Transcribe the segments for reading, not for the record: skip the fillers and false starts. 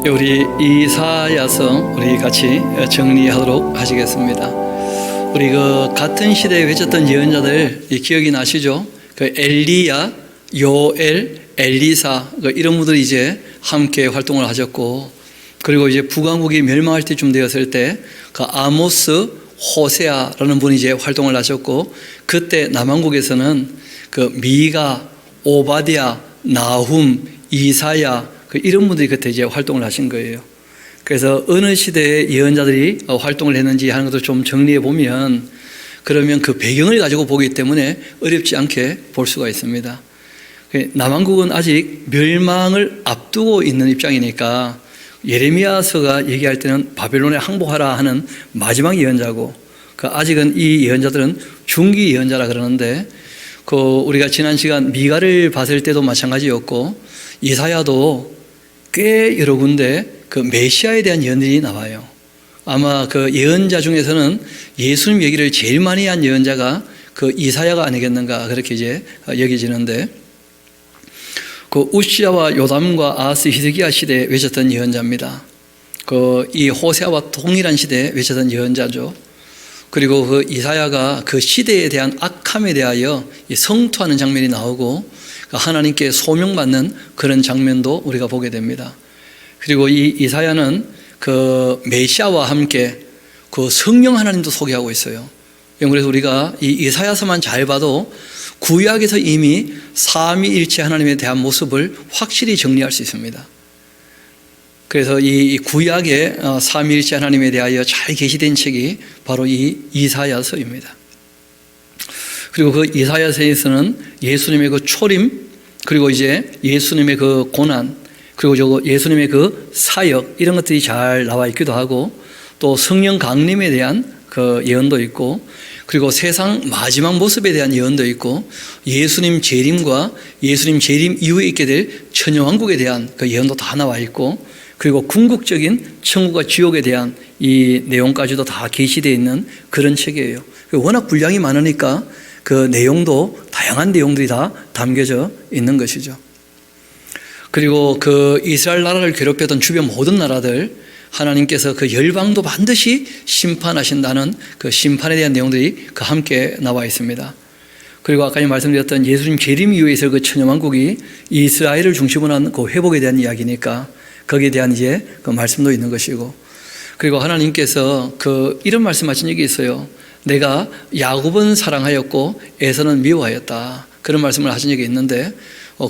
우리 이사야서 우리 같이 정리하도록 하시겠습니다. 우리 같은 시대에 외쳤던 예언자들 기억이 나시죠? 엘리야, 요엘, 엘리사 이런 분들이 이제 함께 활동을 하셨고, 그리고 이제 북왕국이 멸망할 때쯤 되었을 때 아모스, 호세아라는 분이 이제 활동을 하셨고, 그때 남왕국에서는 미가, 오바댜, 나훔, 이사야 이런 분들이 그때 이제 활동을 하신 거예요. 그래서 어느 시대에 예언자들이 활동을 했는지 하는 것을 좀 정리해 보면, 그러면 그 배경을 가지고 보기 때문에 어렵지 않게 볼 수가 있습니다. 남왕국은 아직 멸망을 앞두고 있는 입장이니까 예레미야서가 얘기할 때는 바벨론에 항복하라 하는 마지막 예언자고, 아직은 이 예언자들은 중기 예언자라 그러는데, 우리가 지난 시간 미가를 봤을 때도 마찬가지였고, 이사야도 꽤 여러 군데 메시아에 대한 예언들이 나와요. 아마 예언자 중에서는 예수님 얘기를 제일 많이 한 예언자가 이사야가 아니겠는가, 그렇게 이제 여겨지는데, 우시야와 요담과 아하스, 히스기야 시대에 외쳤던 예언자입니다. 이 호세아와 동일한 시대에 외쳤던 예언자죠. 그리고 이사야가 그 시대에 대한 악함에 대하여 성토하는 장면이 나오고, 하나님께 소명받는 그런 장면도 우리가 보게 됩니다. 그리고 이 이사야는 메시아와 함께 성령 하나님도 소개하고 있어요. 그래서 우리가 이 이사야서만 잘 봐도 구약에서 이미 삼위일체 하나님에 대한 모습을 확실히 정리할 수 있습니다. 그래서 이 구약의 삼위일체 하나님에 대하여 잘 계시된 책이 바로 이 이사야서입니다. 그리고 이사야서에서는 예수님의 초림, 그리고 이제 예수님의 고난, 그리고 예수님의 사역, 이런 것들이 잘 나와 있기도 하고, 또 성령 강림에 대한 예언도 있고, 그리고 세상 마지막 모습에 대한 예언도 있고, 예수님 재림과 예수님 재림 이후에 있게 될 천여왕국에 대한 예언도 다 나와 있고, 그리고 궁극적인 천국과 지옥에 대한 이 내용까지도 다 게시되어 있는 그런 책이에요. 워낙 분량이 많으니까 그 내용도 다양한 내용들이 다 담겨져 있는 것이죠. 그리고 이스라엘 나라를 괴롭혔던 주변 모든 나라들, 하나님께서 열방도 반드시 심판하신다는 심판에 대한 내용들이 함께 나와 있습니다. 그리고 아까 말씀드렸던 예수님 재림 이후에 있을 천여왕국이 이스라엘을 중심으로 한 회복에 대한 이야기니까 거기에 대한 이제 말씀도 있는 것이고, 그리고 하나님께서 이런 말씀하신 적이 있어요. 내가 야곱은 사랑하였고 에서는 미워하였다, 그런 말씀을 하신 적이 있는데,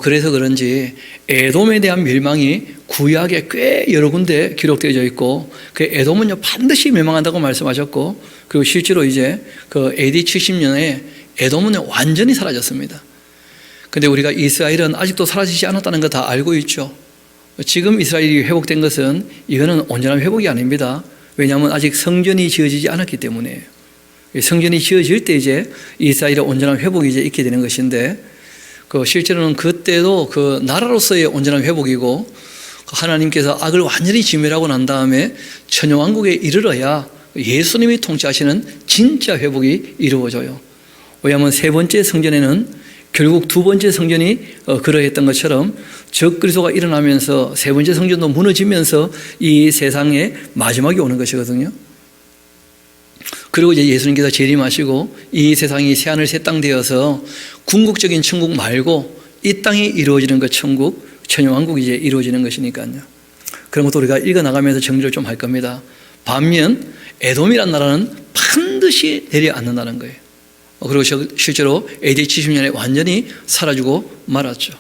그래서 그런지 에돔에 대한 멸망이 구약에 꽤 여러 군데 기록되어져 있고, 에돔은요 반드시 멸망한다고 말씀하셨고, 그리고 실제로 이제 AD 70년에 에돔은 완전히 사라졌습니다. 근데 우리가 이스라엘은 아직도 사라지지 않았다는 거 다 알고 있죠. 지금 이스라엘이 회복된 것은 이거는 온전한 회복이 아닙니다. 왜냐하면 아직 성전이 지어지지 않았기 때문이에요. 성전이 지어질 때 이제 이스라엘의 온전한 회복이 이제 있게 되는 것인데, 실제로는 그때도 나라로서의 온전한 회복이고, 하나님께서 악을 완전히 진멸하고 난 다음에 천여왕국에 이르러야 예수님이 통치하시는 진짜 회복이 이루어져요. 왜냐하면 세 번째 성전에는 결국 두 번째 성전이 그러했던 것처럼 적그리스도가 일어나면서 세 번째 성전도 무너지면서 이 세상의 마지막이 오는 것이거든요. 그리고 이제 예수님께서 재림하시고 이 세상이 새하늘 새 땅 되어서 궁극적인 천국 말고 이 땅에 이루어지는 천국, 천여왕국이 이제 이루어지는 것이니까요. 그런 것도 우리가 읽어나가면서 정리를 좀 할 겁니다. 반면 에돔이란 나라는 반드시 내려앉는다는 거예요. 그리고 실제로 AD 70년에 완전히 사라지고 말았죠.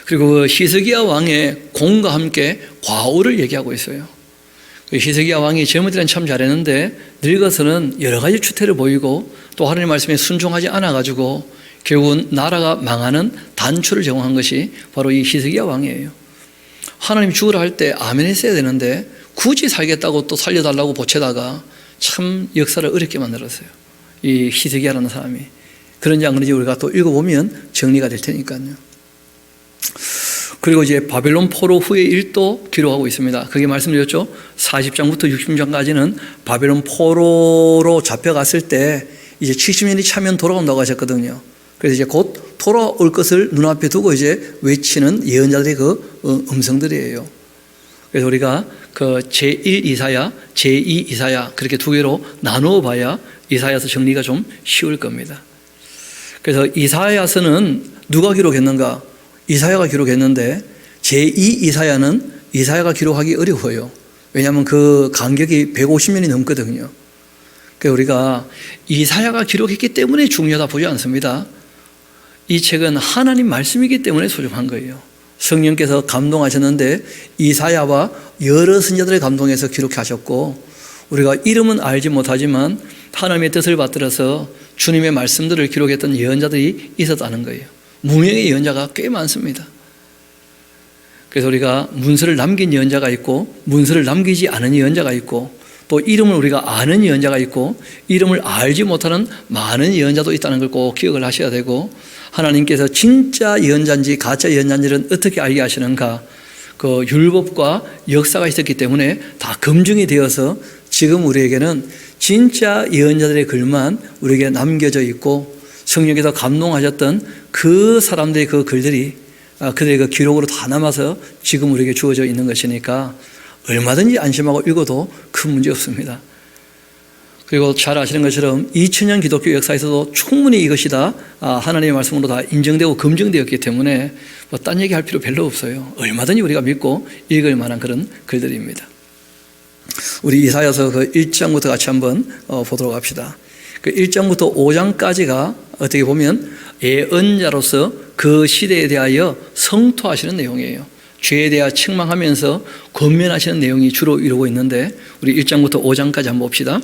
그리고 히스기야 왕의 공과 함께 과오를 얘기하고 있어요. 히스기야 왕이 젊을 때는 참 잘했는데 늙어서는 여러 가지 추태를 보이고, 또 하나님 말씀에 순종하지 않아가지고 결국은 나라가 망하는 단초를 제공한 것이 바로 이 히스기야 왕이에요. 하나님 죽으라 할 때 아멘 했어야 되는데 굳이 살겠다고 또 살려달라고 보채다가 참 역사를 어렵게 만들었어요, 이 히스기야라는 사람이. 그런지 안 그런지 우리가 또 읽어보면 정리가 될 테니까요. 그리고 이제 바벨론 포로 후의 일도 기록하고 있습니다. 그게 말씀드렸죠. 40장부터 60장까지는 바벨론 포로로 잡혀갔을 때 이제 70년이 차면 돌아온다고 하셨거든요. 그래서 이제 곧 돌아올 것을 눈앞에 두고 이제 외치는 예언자들의 음성들이에요. 그래서 우리가 그 제1 이사야, 제2 이사야 그렇게 두 개로 나누어 봐야 이사야서 정리가 좀 쉬울 겁니다. 그래서 이사야서는 누가 기록했는가? 이사야가 기록했는데 제2 이사야는 이사야가 기록하기 어려워요. 왜냐하면 그 간격이 150년이 넘거든요. 그래서 우리가 이사야가 기록했기 때문에 중요하다 보지 않습니다. 이 책은 하나님 말씀이기 때문에 소중한 거예요. 성령께서 감동하셨는데 이사야와 여러 선지자들의 감동해서 기록하셨고, 우리가 이름은 알지 못하지만 하나님의 뜻을 받들어서 주님의 말씀들을 기록했던 예언자들이 있었다는 거예요. 무명의 예언자가 꽤 많습니다. 그래서 우리가 문서를 남긴 예언자가 있고 문서를 남기지 않은 예언자가 있고, 또 이름을 우리가 아는 예언자가 있고 이름을 알지 못하는 많은 예언자도 있다는 걸 꼭 기억을 하셔야 되고, 하나님께서 진짜 예언자인지 가짜 예언자인지는 어떻게 알게 하시는가? 그 율법과 역사가 있었기 때문에 다 검증이 되어서 지금 우리에게는 진짜 예언자들의 글만 우리에게 남겨져 있고, 성령께서 감동하셨던 그 사람들의 그 글들이 그들의 그 기록으로 다 남아서 지금 우리에게 주어져 있는 것이니까 얼마든지 안심하고 읽어도 큰 문제 없습니다. 그리고 잘 아시는 것처럼 2000년 기독교 역사에서도 충분히 이것이 다 하나님의 말씀으로 다 인정되고 검증되었기 때문에 뭐 딴 얘기할 필요 별로 없어요. 얼마든지 우리가 믿고 읽을 만한 그런 글들입니다. 우리 이사야서 그 1장부터 같이 한번 보도록 합시다. 그 1장부터 5장까지가 어떻게 보면 예언자로서 그 시대에 대하여 성토하시는 내용이에요. 죄에 대하여 책망하면서 권면하시는 내용이 주로 이루고 있는데, 우리 1장부터 5장까지 한번 봅시다.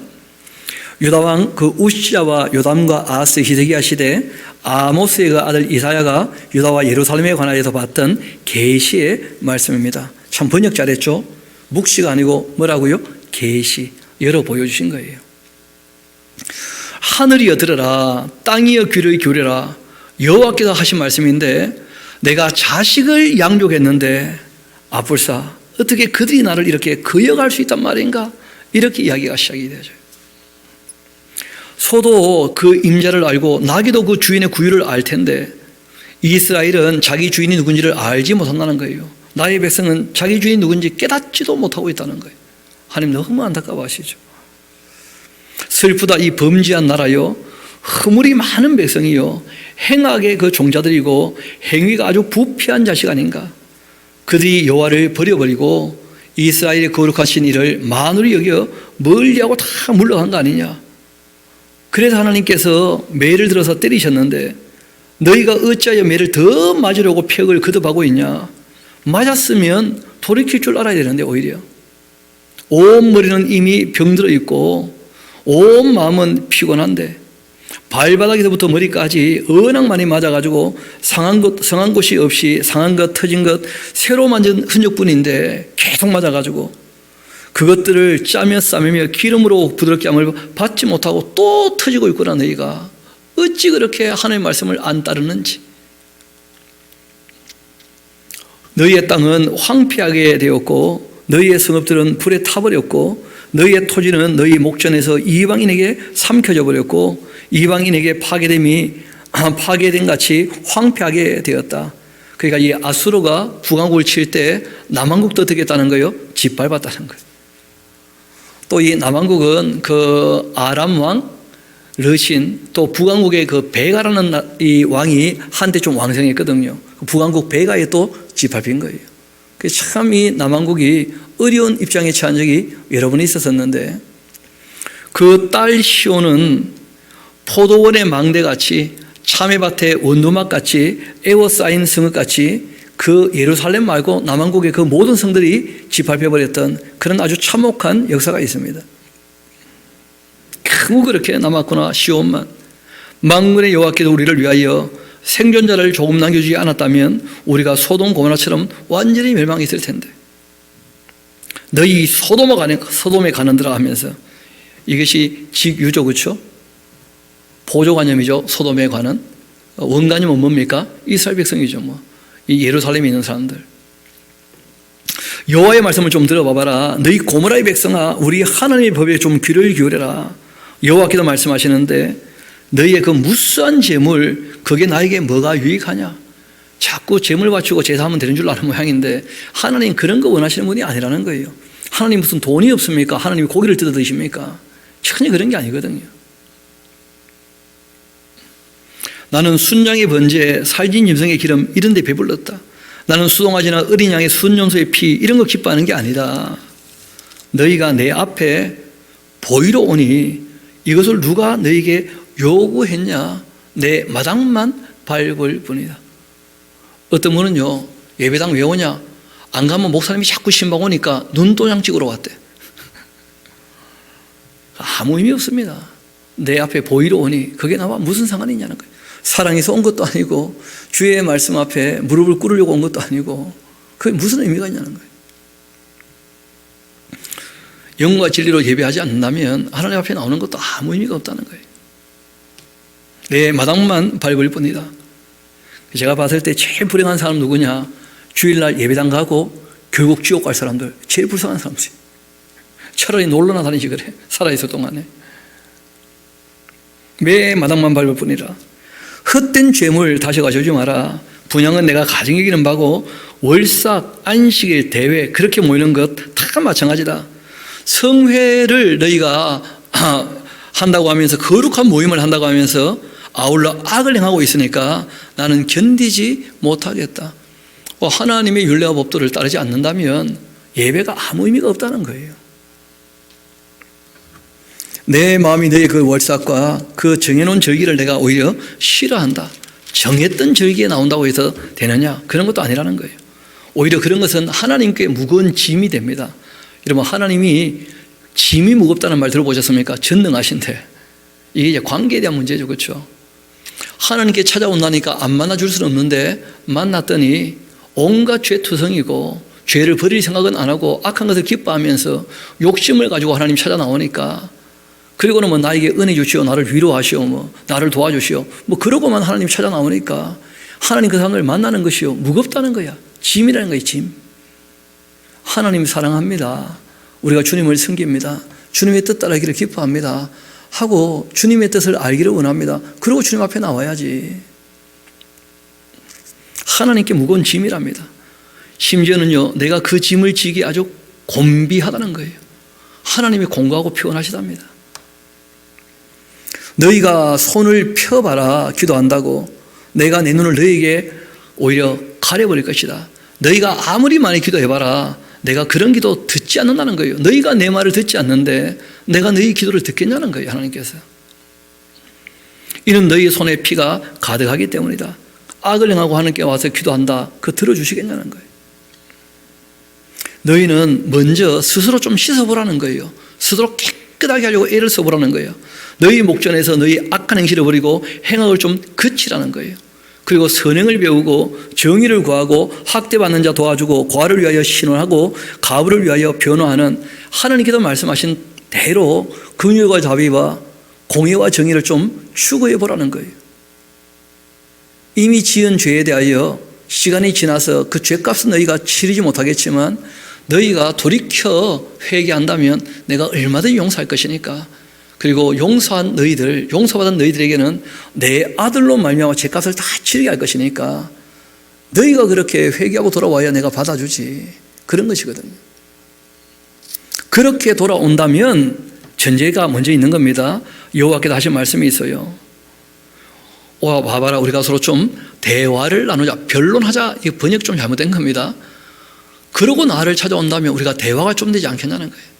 유다왕 그 우시야와 요담과 아하스 히스기야 시대 아모스의 그 아들 이사야가 유다와 예루살렘에 관하여서 봤던 계시의 말씀입니다. 참 번역 잘했죠. 묵시가 아니고 뭐라고요? 계시, 열어 보여주신 거예요. 하늘이여 들으라, 땅이여 귀를 기울여라. 여호와께서 하신 말씀인데, 내가 자식을 양육했는데 아뿔싸 어떻게 그들이 나를 이렇게 거역할 수 있단 말인가? 이렇게 이야기가 시작이 되죠. 소도 그 임자를 알고 나귀도 그 주인의 구유를 알 텐데 이스라엘은 자기 주인이 누군지를 알지 못한다는 거예요. 나의 백성은 자기 주인이 누군지 깨닫지도 못하고 있다는 거예요. 하나님 너무 안타까워하시죠. 슬프다 이 범죄한 나라요, 허물이 많은 백성이요, 행악의 그 종자들이고 행위가 아주 부패한 자식 아닌가. 그들이 여호와를 버려버리고 이스라엘의 거룩하신 이를 만으로 여겨 멀리하고 다 물러간 거 아니냐. 그래서 하나님께서 매를 들어서 때리셨는데 너희가 어찌하여 매를 더 맞으려고 벽을 거듭하고 있냐. 맞았으면 돌이킬 줄 알아야 되는데 오히려 온 머리는 이미 병들어 있고 온 마음은 피곤한데 발바닥에서부터 머리까지 워낙 많이 맞아가지고 상한 곳이 없이 상한 것, 터진 것, 새로 만든 흔적뿐인데 계속 맞아가지고 그것들을 짜며 싸매며 기름으로 부드럽게 함을 받지 못하고 또 터지고 있구나. 너희가 어찌 그렇게 하나님의 말씀을 안 따르는지. 너희의 땅은 황폐하게 되었고 너희의 성읍들은 불에 타버렸고 너희의 토지는 너희 목전에서 이방인에게 삼켜져 버렸고 이방인에게 파괴된 같이 황폐하게 되었다. 그러니까 이 아수르가 북왕국을 칠 때 남왕국도 어떻게 했다는 거예요? 짓밟았다는 거예요. 또 이 남왕국은 그 아람 왕 르신, 또 북왕국의 그 베가라는 이 왕이 한때 좀 왕성했거든요. 북왕국 베가에 또 짓밟힌 거예요. 참 이 남왕국이 어려운 입장에 처한 적이 여러 번 있었었는데, 그 딸 시온은 포도원의 망대같이 참외밭의 원두막같이 에워싸인 성읍같이 그 예루살렘 말고 남왕국의 그 모든 성들이 짓밟혀버렸던 그런 아주 참혹한 역사가 있습니다. 겨우 그렇게 남았구나. 시온만. 만군의 여호와께서 우리를 위하여 생존자를 조금 남겨주지 않았다면 우리가 소돔 고모라처럼 완전히 멸망했을 텐데, 너희 소돔에 가는들아 하면서, 이것이 직유죠, 그렇죠? 보조관념이죠. 소돔에 관한. 원관념은 뭡니까? 이스라엘 백성이죠. 이 예루살렘에 있는 사람들. 여호와의 말씀을 좀 들어봐봐라. 너희 고모라의 백성아, 우리 하나님의 법에 좀 귀를 기울여라. 여호와께서 말씀하시는데, 너희의 그 무수한 재물, 그게 나에게 뭐가 유익하냐? 자꾸 재물 바치고 제사하면 되는 줄 아는 모양인데 하나님 그런 거 원하시는 분이 아니라는 거예요. 하나님 무슨 돈이 없습니까? 하나님이 고기를 뜯어 드십니까? 전혀 그런 게 아니거든요. 나는 순양의 번제, 살진 짐승의 기름 이런 데 배불렀다. 나는 수동아지나 어린 양의 순염소의 피 이런 거 기뻐하는 게 아니다. 너희가 내 앞에 보이러 오니 이것을 누가 너희에게 요구했냐? 내 마당만 밟을 뿐이다. 어떤 분은요, 예배당 왜 오냐? 안 가면 목사님이 자꾸 신방 오니까 눈도장 찍으러 왔대. 아무 의미 없습니다. 내 앞에 보이러 오니 그게 나와 무슨 상관이 있냐는 거예요. 사랑해서 온 것도 아니고 주의 말씀 앞에 무릎을 꿇으려고 온 것도 아니고 그게 무슨 의미가 있냐는 거예요. 영과 진리로 예배하지 않는다면 하나님 앞에 나오는 것도 아무 의미가 없다는 거예요. 내 마당만 밟을 뿐이다. 제가 봤을 때 제일 불행한 사람 누구냐? 주일날 예배당 가고 결국 지옥 갈 사람들, 제일 불쌍한 사람들. 차라리 놀러나 다니지 그래, 살아있을 동안에. 매 마당만 밟을 뿐이라. 헛된 죄물 다시 가져오지 마라. 분향은 내가 가정 여기는 바고 월삭, 안식일, 대회 그렇게 모이는 것 다 마찬가지다. 성회를 너희가 한다고 하면서 거룩한 모임을 한다고 하면서 아울러 악을 행하고 있으니까 나는 견디지 못하겠다. 하나님의 율례와 법도를 따르지 않는다면 예배가 아무 의미가 없다는 거예요. 내 마음이 너의 그 월삭과 그 정해놓은 절기를 내가 오히려 싫어한다. 정했던 절기에 나온다고 해서 되느냐? 그런 것도 아니라는 거예요. 오히려 그런 것은 하나님께 무거운 짐이 됩니다. 여러분, 하나님이 짐이 무겁다는 말 들어보셨습니까? 전능하신데 이게 이제 관계에 대한 문제죠, 그렇죠? 하나님께 찾아온다니까 안 만나줄 수는 없는데 만났더니 온갖 죄투성이고 죄를 버릴 생각은 안 하고 악한 것을 기뻐하면서 욕심을 가지고 하나님 찾아 나오니까, 그리고는 뭐 나에게 은혜 주시오, 나를 위로하시오, 뭐 나를 도와주시오, 뭐 그러고만 하나님 찾아 나오니까 하나님 그 사람을 만나는 것이요 무겁다는 거야. 짐이라는 거예요, 짐. 하나님 사랑합니다. 우리가 주님을 섬깁니다. 주님의 뜻 따르기를 기뻐합니다. 하고 주님의 뜻을 알기를 원합니다. 그리고 주님 앞에 나와야지. 하나님께 무거운 짐이랍니다. 심지어는요, 내가 그 짐을 지기 아주 곤비하다는 거예요. 하나님이 공고하고 피곤하시답니다. 너희가 손을 펴봐라 기도한다고 내가 내 눈을 너희에게 오히려 가려버릴 것이다. 너희가 아무리 많이 기도해봐라 내가 그런 기도 듣지 않는다는 거예요. 너희가 내 말을 듣지 않는데 내가 너희 기도를 듣겠냐는 거예요, 하나님께서. 이는 너희의 손에 피가 가득하기 때문이다. 악을 행하고 하나님께 와서 기도한다. 그거 들어주시겠냐는 거예요. 너희는 먼저 스스로 좀 씻어보라는 거예요. 스스로 깨끗하게 하려고 애를 써보라는 거예요. 너희 목전에서 너희 악한 행실을 버리고 행악을 좀 그치라는 거예요. 그리고 선행을 배우고 정의를 구하고 학대받는 자 도와주고 과를 위하여 신원하고 가부를 위하여 변호하는, 하나님께서 말씀하신 대로 긍휼과 자비와 공의와 정의를 좀 추구해 보라는 거예요. 이미 지은 죄에 대하여 시간이 지나서 그 죄값은 너희가 치르지 못하겠지만 너희가 돌이켜 회개한다면 내가 얼마든지 용서할 것이니까, 그리고 용서한 너희들, 용서받은 너희들에게는 내 아들로 말미암아 죄값을 다 치르게 할 것이니까 너희가 그렇게 회개하고 돌아와야 내가 받아주지. 그런 것이거든요. 그렇게 돌아온다면 전제가 먼저 있는 겁니다. 여호와께서 하신 말씀이 있어요. 봐봐라, 우리가 서로 좀 대화를 나누자, 변론하자. 이 번역 좀 잘못된 겁니다. 그러고 나를 찾아온다면 우리가 대화가 좀 되지 않겠냐는 거예요.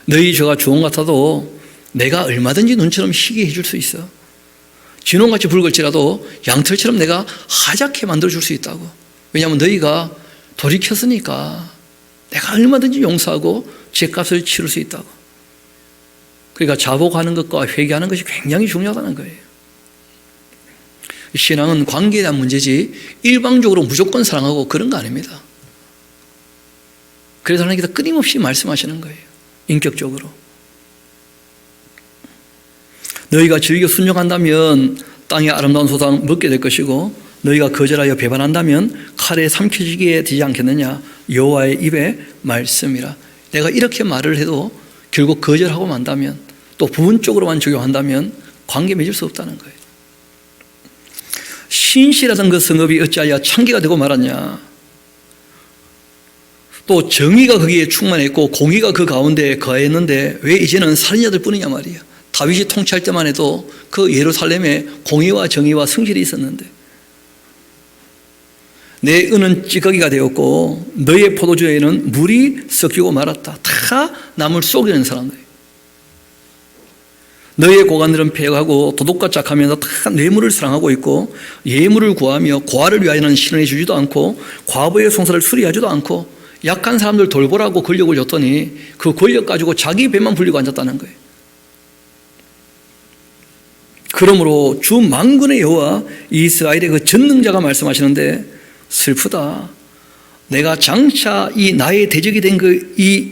너희 죄가 주홍 같아도 내가 얼마든지 눈처럼 희게 해줄 수 있어. 진홍같이 붉을지라도 양털처럼 내가 하얗게 만들어줄 수 있다고. 왜냐하면 너희가 돌이켰으니까 내가 얼마든지 용서하고 죄값을 치를 수 있다고. 그러니까 자복하는 것과 회개하는 것이 굉장히 중요하다는 거예요. 신앙은 관계에 대한 문제지 일방적으로 무조건 사랑하고 그런 거 아닙니다. 그래서 하나님께서 끊임없이 말씀하시는 거예요. 인격적으로. 너희가 즐겨 순종한다면 땅의 아름다운 소상 먹게 될 것이고 너희가 거절하여 배반한다면 칼에 삼켜지게 되지 않겠느냐. 여호와의 입의 말씀이라. 내가 이렇게 말을 해도 결국 거절하고 만다면, 또 부분적으로만 적용한다면 관계 맺을 수 없다는 거예요. 신실하던 그 성읍이 어찌하여 창기가 되고 말았냐. 또 정의가 거기에 충만했고 공의가 그 가운데 거했는데 왜 이제는 살인자들 뿐이냐 말이야. 다윗이 통치할 때만 해도 그 예루살렘에 공의와 정의와 성실이 있었는데 내 은은 찌꺼기가 되었고 너의 포도주에는 물이 섞이고 말았다. 다 남을 속이는 사람들. 너의 고관들은 폐역하고 도둑과 짝하면서 다 뇌물을 사랑하고 있고 예물을 구하며 고아를 위하여는 신원해 주지도 않고 과부의 송사를 수리하지도 않고 약한 사람들 돌보라고 권력을 줬더니 그 권력 가지고 자기 배만 불리고 앉았다는 거예요. 그러므로 주 만군의 여호와 이스라엘의 그 전능자가 말씀하시는데 슬프다. 내가 장차 이 나의 대적이 된 그 이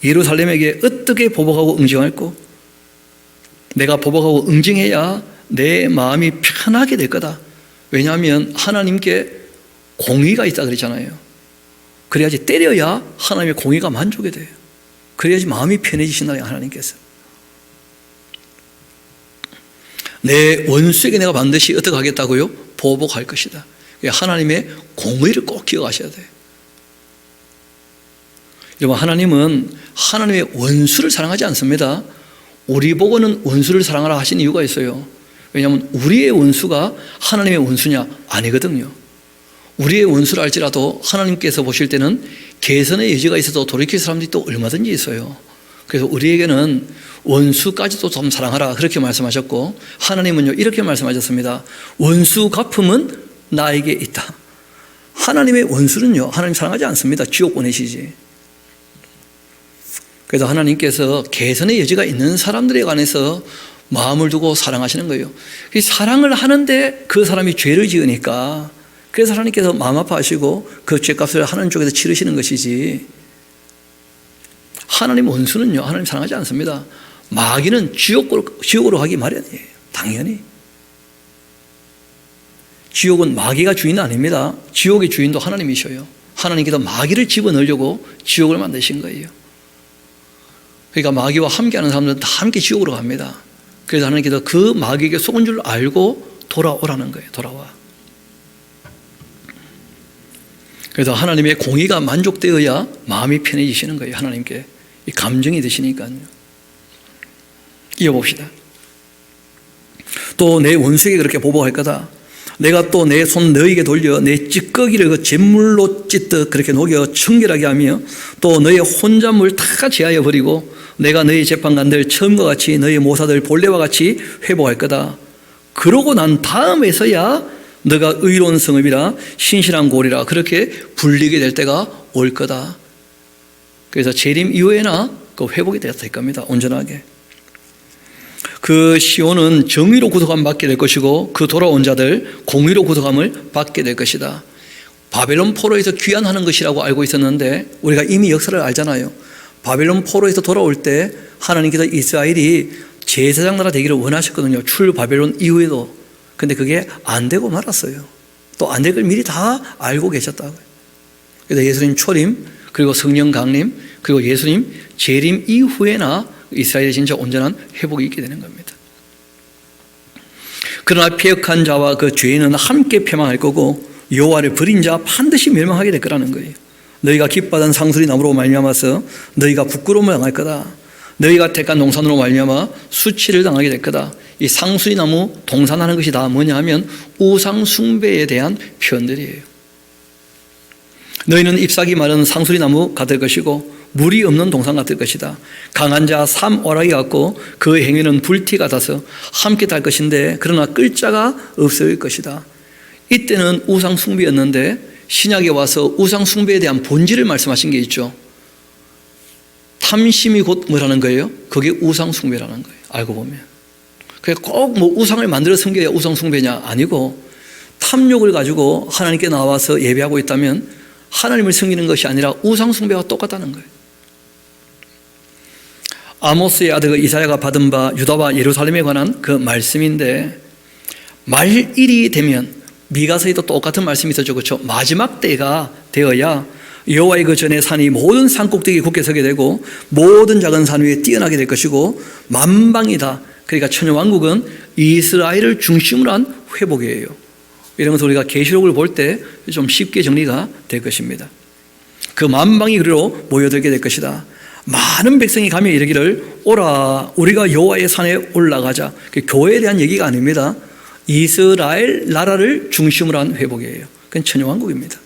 예루살렘에게 어떻게 보복하고 응징할꼬? 내가 보복하고 응징해야 내 마음이 편하게 될 거다. 왜냐하면 하나님께 공의가 있다 그랬잖아요. 그래야지 때려야 하나님의 공의가 만족이 돼요. 그래야지 마음이 편해지신다 하나님께서. 내 원수에게 내가 반드시 어떻게 하겠다고요? 보복할 것이다. 하나님의 공의를 꼭 기억하셔야 돼요. 여러분, 하나님은 하나님의 원수를 사랑하지 않습니다. 우리 보고는 원수를 사랑하라 하신 이유가 있어요. 왜냐하면 우리의 원수가 하나님의 원수냐? 아니거든요. 우리의 원수를 알지라도 하나님께서 보실 때는 개선의 여지가 있어도 돌이킬 사람들이 또 얼마든지 있어요. 그래서 우리에게는 원수까지도 좀 사랑하라 그렇게 말씀하셨고 하나님은요 이렇게 말씀하셨습니다. 원수 갚음은 나에게 있다. 하나님의 원수는요 하나님 사랑하지 않습니다. 지옥 보내시지. 그래서 하나님께서 개선의 여지가 있는 사람들에 관해서 마음을 두고 사랑하시는 거예요. 이 사랑을 하는데 그 사람이 죄를 지으니까 그래서 하나님께서 마음 아파하시고 그 죄값을 하나님 쪽에서 치르시는 것이지. 하나님 원수는요 하나님 사랑하지 않습니다. 마귀는 지옥으로 가기 마련이에요. 당연히. 지옥은 마귀가 주인은 아닙니다. 지옥의 주인도 하나님이셔요. 하나님께서 마귀를 집어넣으려고 지옥을 만드신 거예요. 그러니까 마귀와 함께하는 사람들은 다 함께 지옥으로 갑니다. 그래서 하나님께서 그 마귀에게 속은 줄 알고 돌아오라는 거예요. 돌아와. 그래서 하나님의 공의가 만족되어야 마음이 편해지시는 거예요. 하나님께 이 감정이 드시니까요. 이어봅시다. 또 내 원수에게 그렇게 보복할 거다. 내가 또 내 손 너에게 돌려 내 찌꺼기를 그 잿물로 찢듯 그렇게 녹여 청결하게 하며 또 너의 혼잣물 다 제하여 버리고 내가 너의 재판관들 처음과 같이 너의 모사들 본래와 같이 회복할 거다. 그러고 난 다음에서야 너가 의로운 성읍이라 신실한 고리라 그렇게 불리게 될 때가 올 거다. 그래서 재림 이후에나 그 회복이 될 겁니다. 온전하게. 그 시온은 정의로 구속함 받게 될 것이고 그 돌아온 자들 공의로 구속함을 받게 될 것이다. 바벨론 포로에서 귀환하는 것이라고 알고 있었는데 우리가 이미 역사를 알잖아요. 바벨론 포로에서 돌아올 때 하나님께서 이스라엘이 제사장 나라 되기를 원하셨거든요. 출 바벨론 이후에도. 근데 그게 안 되고 말았어요. 또 안 될 걸 미리 다 알고 계셨다고요. 그래서 예수님 초림 그리고 성령 강림 그리고 예수님 재림 이후에나 이스라엘의 진짜 온전한 회복이 있게 되는 겁니다. 그러나 패역한 자와 그 죄인은 함께 패망할 거고 여호와를 버린 자 반드시 멸망하게 될 거라는 거예요. 너희가 기뻐하던 상수리 나무로 말미암아서 너희가 부끄러움을 당할 거다. 너희가 택한 동산으로 말미암아 수치를 당하게 될 거다. 이 상수리 나무 동산하는 것이 다 뭐냐 하면 우상 숭배에 대한 표현들이에요. 너희는 잎사귀 마른 상수리 나무 같을 것이고 물이 없는 동산 같을 것이다. 강한 자 삼오라기 같고 그 행위는 불티 같아서 함께 탈 것인데 그러나 끌 자가 없을 것이다. 이때는 우상 숭배였는데 신약에 와서 우상 숭배에 대한 본질을 말씀하신 게 있죠. 탐심이 곧 뭐라는 거예요? 그게 우상 숭배라는 거예요. 알고 보면. 그게 꼭 뭐 우상을 만들어 섬겨야 우상 숭배냐? 아니고 탐욕을 가지고 하나님께 나와서 예배하고 있다면 하나님을 섬기는 것이 아니라 우상 숭배와 똑같다는 거예요. 아모스의 아들 이사야가 받은 바 유다와 예루살렘에 관한 그 말씀인데 말일이 되면 미가서에도 똑같은 말씀이 있었죠. 그렇죠? 마지막 때가 되어야 여호와의 그 전에 산이 모든 산꼭대기에 굳게 서게 되고 모든 작은 산 위에 뛰어나게 될 것이고 만방이다. 그러니까 천년왕국은 이스라엘을 중심으로 한 회복이에요. 이런 것을 우리가 계시록을 볼 때 좀 쉽게 정리가 될 것입니다. 그 만방이 그리로 모여들게 될 것이다. 많은 백성이 가며 이르기를 오라 우리가 여호와의 산에 올라가자. 교회에 대한 얘기가 아닙니다. 이스라엘 나라를 중심으로 한 회복이에요. 그건 천년왕국입니다.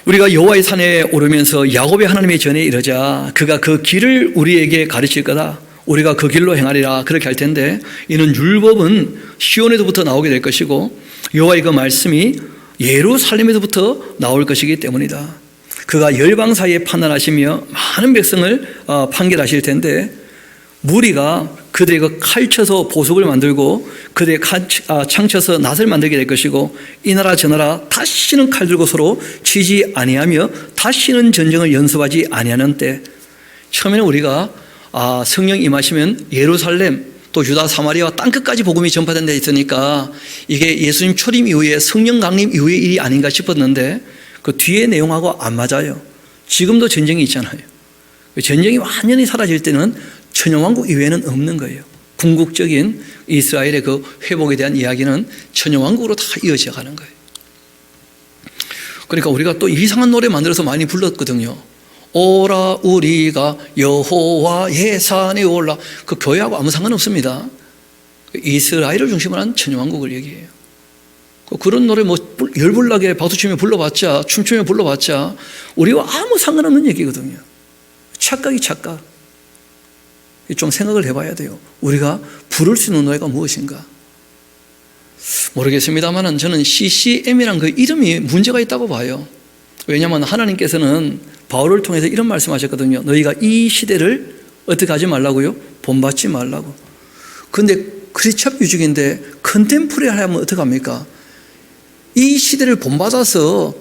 우리가 여호와의 산에 오르면서 야곱의 하나님의 전에 이르자 그가 그 길을 우리에게 가르칠 거다. 우리가 그 길로 행하리라. 그렇게 할 텐데 이는 율법은 시온에서부터 나오게 될 것이고 여호와의 그 말씀이 예루살렘에서부터 나올 것이기 때문이다. 그가 열방 사이에 판단하시며 많은 백성을 판결하실 텐데 무리가 그들의 그 칼쳐서 보석을 만들고 그들의 창쳐서 낫을 만들게 될 것이고 이 나라 저 나라 다시는 칼 들고 서로 치지 아니하며 다시는 전쟁을 연습하지 아니하는 때 처음에는 우리가 성령 임하시면 예루살렘 또 유다 사마리아와 땅끝까지 복음이 전파된 데 있으니까 이게 예수님 초림 이후에 성령 강림 이후의 일이 아닌가 싶었는데 그 뒤에 내용하고 안 맞아요. 지금도 전쟁이 있잖아요. 전쟁이 완전히 사라질 때는 천년왕국 이외에는 없는 거예요. 궁극적인 이스라엘의 그 회복에 대한 이야기는 천년왕국으로 다 이어져 가는 거예요. 그러니까 우리가 또 이상한 노래 만들어서 많이 불렀거든요. 오라 우리가 여호와의 산에 올라. 그 교회하고 아무 상관없습니다. 이스라엘을 중심으로 한 천년왕국을 얘기해요. 그런 노래 뭐 열불나게 박수치며 불러봤자 춤추며 불러봤자 우리와 아무 상관없는 얘기거든요. 착각이 착각. 좀 생각을 해봐야 돼요. 우리가 부를 수 있는 노래가 무엇인가? 모르겠습니다만 저는 CCM이란 그 이름이 문제가 있다고 봐요. 왜냐하면 하나님께서는 바울을 통해서 이런 말씀하셨거든요. 너희가 이 시대를 어떻게 하지 말라고요? 본받지 말라고. 그런데 크리스천 뮤직인데 컨템포러리 하면 어떡합니까? 이 시대를 본받아서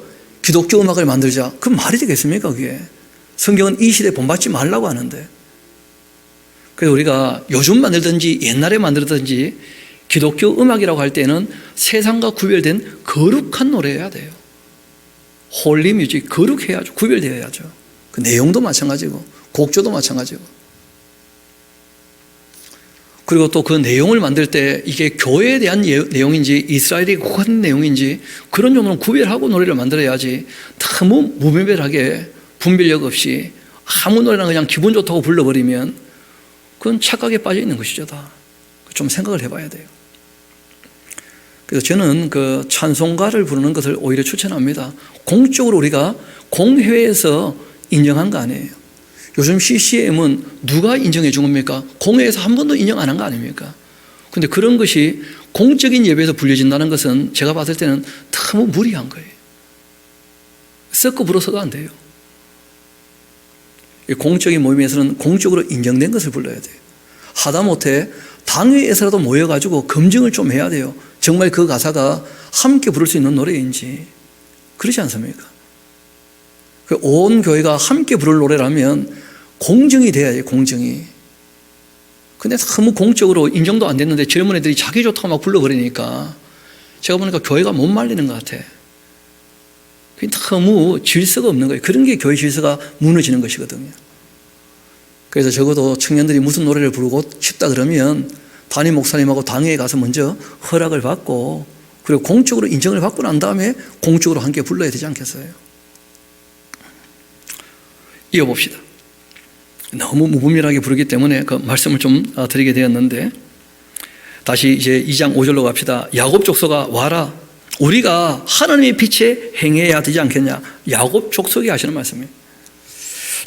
기독교 음악을 만들자. 그럼 말이 되겠습니까 그게? 성경은 이 시대에 본받지 말라고 하는데. 그래서 우리가 요즘 만들든지 옛날에 만들든지 기독교 음악이라고 할 때는 세상과 구별된 거룩한 노래여야 돼요. 홀리 뮤직, 거룩해야죠. 구별되어야죠. 그 내용도 마찬가지고 곡조도 마찬가지고. 그리고 또 그 내용을 만들 때 이게 교회에 대한 내용인지 이스라엘이 국한 내용인지 그런 정도는 구별하고 노래를 만들어야지 너무 무분별하게 분별력 없이 아무 노래나 그냥 기분 좋다고 불러버리면 그건 착각에 빠져 있는 것이죠. 다. 좀 생각을 해봐야 돼요. 그래서 저는 그 찬송가를 부르는 것을 오히려 추천합니다. 공적으로 우리가 공회에서 인정한 거 아니에요. 요즘 CCM은 누가 인정해 준 겁니까? 공회에서 한 번도 인정 안 한 거 아닙니까? 그런데 그런 것이 공적인 예배에서 불려진다는 것은 제가 봤을 때는 너무 무리한 거예요. 썩고 불어서도 안 돼요. 공적인 모임에서는 공적으로 인정된 것을 불러야 돼요. 하다못해 당회에서라도 모여가지고 검증을 좀 해야 돼요. 정말 그 가사가 함께 부를 수 있는 노래인지. 그렇지 않습니까? 온 교회가 함께 부를 노래라면 공정이 돼야지, 공정이. 근데 너무 공적으로 인정도 안 됐는데 젊은 애들이 자기 좋다고 막 불러버리니까 제가 보니까 교회가 못 말리는 것 같아. 너무 질서가 없는 거예요. 그런 게 교회 질서가 무너지는 것이거든요. 그래서 적어도 청년들이 무슨 노래를 부르고 싶다 그러면 담임 목사님하고 당회에 가서 먼저 허락을 받고 그리고 공적으로 인정을 받고 난 다음에 공적으로 함께 불러야 되지 않겠어요? 이어봅시다. 너무 무분별하게 부르기 때문에 그 말씀을 좀 드리게 되었는데 다시 이제 2장 5절로 갑시다. 야곱 족속아 와라. 우리가 하나님의 빛에 행해야 되지 않겠냐. 야곱 족속이 하시는 말씀이에요.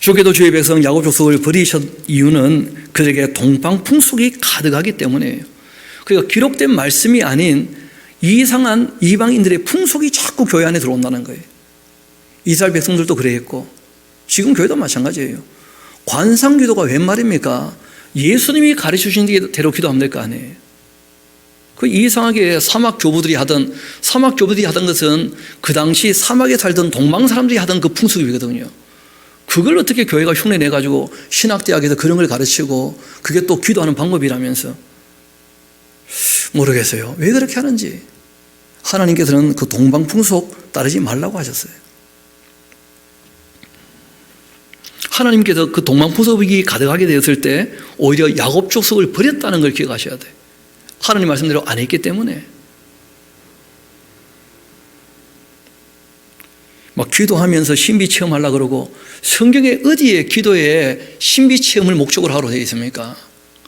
주께도 주의 백성 야곱 족속을 버리셨 이유는 그들에게 동방 풍속이 가득하기 때문이에요. 그러니까 기록된 말씀이 아닌 이상한 이방인들의 풍속이 자꾸 교회 안에 들어온다는 거예요. 이스라엘 백성들도 그랬고 지금 교회도 마찬가지예요. 관상기도가 웬 말입니까? 예수님이 가르쳐주신 대로 기도하면 될 거 아니에요. 그 이상하게 사막 교부들이 하던 것은 그 당시 사막에 살던 동방 사람들이 하던 그 풍습이거든요. 그걸 어떻게 교회가 흉내내가지고 신학대학에서 그런 걸 가르치고 그게 또 기도하는 방법이라면서. 모르겠어요. 왜 그렇게 하는지. 하나님께서는 그 동방 풍속 따르지 말라고 하셨어요. 하나님께서 그 동방 풍속이 가득하게 되었을 때 오히려 야곱 족속을 버렸다는 걸 기억하셔야 돼요. 하나님 말씀대로 안 했기 때문에. 막 기도하면서 신비 체험하려고 그러고, 성경에 어디에 기도에 신비 체험을 목적으로 하러 되어 있습니까?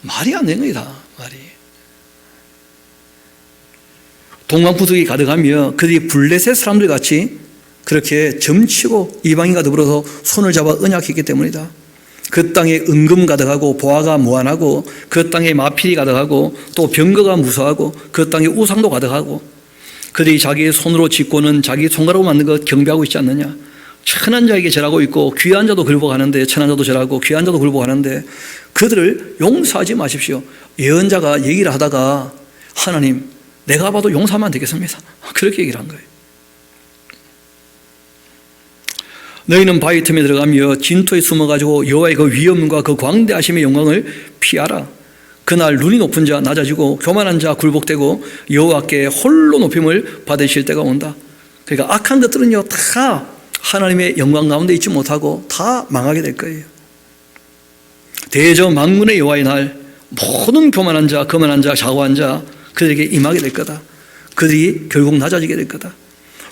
말이 안 되는 거예요, 다 말이. 동방부득이 가득하며 그들이 블레셋 사람들 같이 그렇게 점치고 이방인과 더불어서 손을 잡아 언약했기 때문이다. 그 땅에 은금 가득하고 보화가 무한하고 그 땅에 마필이 가득하고 또 병거가 무수하고 그 땅에 우상도 가득하고 그들이 자기의 손으로 짓고는 자기 손가락으로 만든 것 경배하고 있지 않느냐. 천한 자에게 절하고 있고 귀한 자도 굴복하는데, 천한 자도 절하고 귀한 자도 굴복하는데 그들을 용서하지 마십시오. 예언자가 얘기를 하다가 하나님, 내가 봐도 용서하면 안 되겠습니다. 그렇게 얘기를 한 거예요. 너희는 바위 틈에 들어가며 진토에 숨어가지고 여호와의 그 위엄과 그 광대하심의 영광을 피하라. 그날 눈이 높은 자 낮아지고 교만한 자 굴복되고 여호와께 홀로 높임을 받으실 때가 온다. 그러니까 악한 것들은요 다 하나님의 영광 가운데 있지 못하고 다 망하게 될 거예요. 대저 만군의 여호와의 날 모든 교만한 자, 거만한 자, 좌고한 자 그들에게 임하게 될 거다. 그들이 결국 낮아지게 될 거다.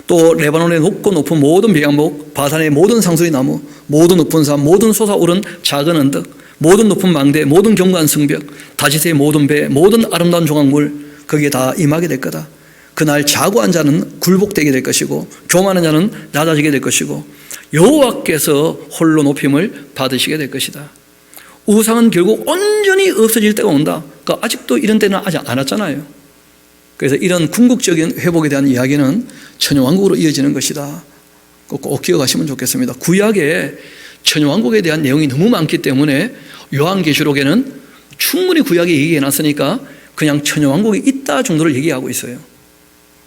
또 레바논의 높고 높은 모든 백향목, 바산의 모든 상수리 나무, 모든 높은 산, 모든 솟아오른 작은 언덕, 모든 높은 망대, 모든 견고한 성벽, 다시스의 모든 배, 모든 아름다운 조각물 거기에 다 임하게 될 거다. 그날 좌고한 자는 굴복되게 될 것이고 교만한 자는 낮아지게 될 것이고 여호와께서 홀로 높임을 받으시게 될 것이다. 우상은 결국 온전히 없어질 때가 온다. 그러니까 아직도 이런 때는 아직 안 왔잖아요. 그래서 이런 궁극적인 회복에 대한 이야기는 천여왕국으로 이어지는 것이다. 꼭 기억하시면 좋겠습니다. 구약에 천여왕국에 대한 내용이 너무 많기 때문에 요한계시록에는 충분히 구약에 얘기해놨으니까 그냥 천여왕국이 있다 정도를 얘기하고 있어요.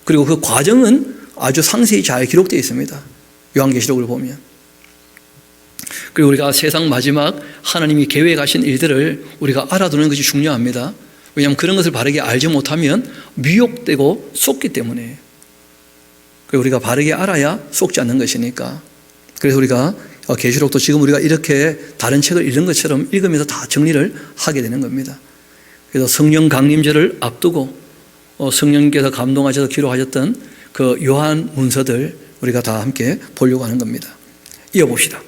그리고 그 과정은 아주 상세히 잘 기록되어 있습니다. 요한계시록을 보면. 그리고 우리가 세상 마지막 하나님이 계획하신 일들을 우리가 알아두는 것이 중요합니다. 왜냐하면 그런 것을 바르게 알지 못하면 미혹되고 속기 때문에. 그리고 우리가 바르게 알아야 속지 않는 것이니까. 그래서 우리가 계시록도 지금 우리가 이렇게 다른 책을 읽은 것처럼 읽으면서 다 정리를 하게 되는 겁니다. 그래서 성령 강림절을 앞두고 성령께서 감동하셔서 기록하셨던 그 요한 문서들 우리가 다 함께 보려고 하는 겁니다. 이어봅시다.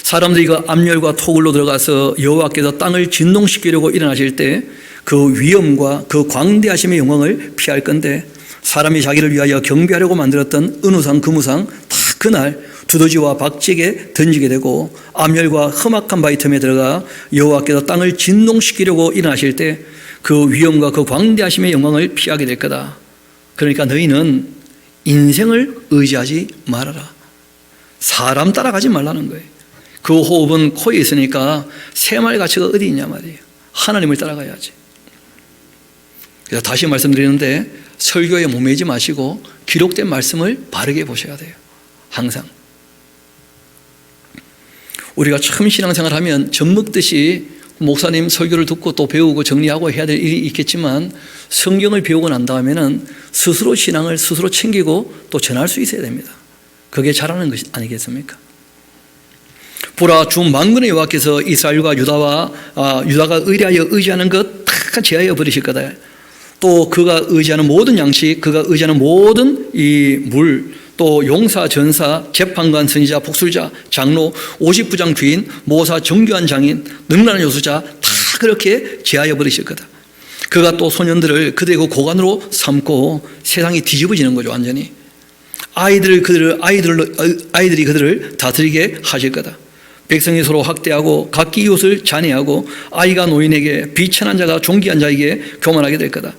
사람들이 그 암열과 토굴로 들어가서 여호와께서 땅을 진동시키려고 일어나실 때 그 위엄과 그 광대하심의 영광을 피할 건데 사람이 자기를 위하여 경배하려고 만들었던 은우상 금우상 다 그날 두더지와 박쥐에게 던지게 되고 암열과 험악한 바위 틈에 들어가 여호와께서 땅을 진동시키려고 일어나실 때 그 위엄과 그 광대하심의 영광을 피하게 될 거다. 그러니까 너희는 인생을 의지하지 말아라. 사람 따라가지 말라는 거예요. 그 호흡은 코에 있으니까 새말 가치가 어디 있냐 말이에요. 하나님을 따라가야지. 그래서 다시 말씀드리는데 설교에 목매지 마시고 기록된 말씀을 바르게 보셔야 돼요. 항상. 우리가 처음 신앙생활 하면 젖 먹듯이 목사님 설교를 듣고 또 배우고 정리하고 해야 될 일이 있겠지만 성경을 배우고 난 다음에는 스스로 신앙을 스스로 챙기고 또 전할 수 있어야 됩니다. 그게 잘하는 것이 아니겠습니까? 보라, 주 만군의 여호와께서 이스라엘과 유다가 의리하여 의지하는 것 다 제하여 버리실 거다. 또 그가 의지하는 모든 양식, 그가 의지하는 모든 이 물, 또 용사, 전사, 재판관, 선지자, 복술자, 장로, 50부장 주인, 모사, 정교한 장인, 능란한 요수자 다 그렇게 제하여 버리실 거다. 그가 또 소년들을 그들의 그 고관으로 삼고 세상이 뒤집어지는 거죠. 완전히 아이들이 그들을 다스리게 하실 거다. 백성이 서로 학대하고 각기 이웃을 잔해하고 아이가 노인에게 비천한 자가 존귀한 자에게 교만하게 될 거다.